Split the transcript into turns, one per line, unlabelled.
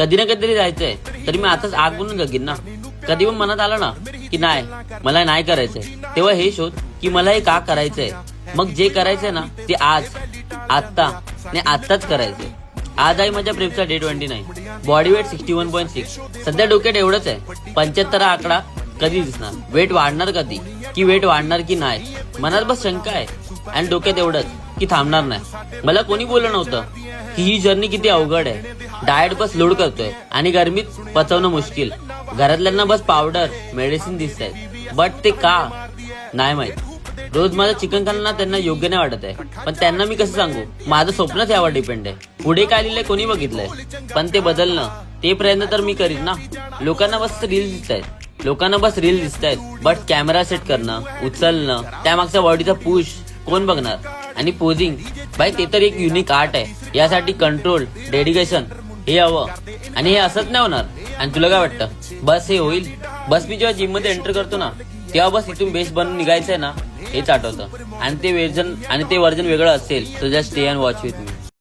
कधी ना कधीतरी जायचंय, तरी मी आताच आग बनून जगीन ना. कधी पण मनात आलं ना की नाही मला नाही करायचंय, तेव्हा हे शोध की मला हे का करायचंय. मग जे करायचंय ना ते आज, आत्ता आणि आत्ताच करायचंय. आज आहे माझ्या प्रेमचा डे 29. Body weight 61.6. सध्या डोक्यात एवढंच आहे, 75 हा आकडा कधी दिसणार, वेट वाढणार कधी, की वेट वाढणार की नाही. मनात बस शंका आहे आणि डोक्यात एवढंच की थांबणार नाही. मला कोणी बोललं नव्हतं की ही जर्नी किती अवघड आहे. डाएट बस लोड करतोय आणि गरमीत पचवणं मुश्किल. घरातल्यांना बस पावडर मेडिसिन दिसत आहे, बट ते का नाही माहित. रोज माझं चिकन खाणं ना त्यांना योग्य नाही वाटत आहे, पण त्यांना मी कसं सांगू माझं स्वप्नच यावर डिपेंड आहे. पुढे काय लिहिलंय कोणी बघितलंय, पण ते बदलणं ते प्रयत्न तर मी करीन ना. लोकांना बस रील दिसत आहेत, बट कॅमेरा सेट करणं, उचलणं, त्यामागच्या बॉडीचा पुश कोण बघणार. आणि पोझिंग भाई ते तर एक युनिक आर्ट आहे. यासाठी कंट्रोल, डेडिकेशन हे हवं, आणि हे असंच नाही होणार. आणि तुला काय वाटतं बस हे होईल? बस मी जेव्हा जिम मध्ये एंटर करतो ना तेव्हा बस इथून बेस्ट बनून निघायचंय ना हेच आठवतं. आणि ते वर्जन वेगळं असेल, so just stay and watch with me.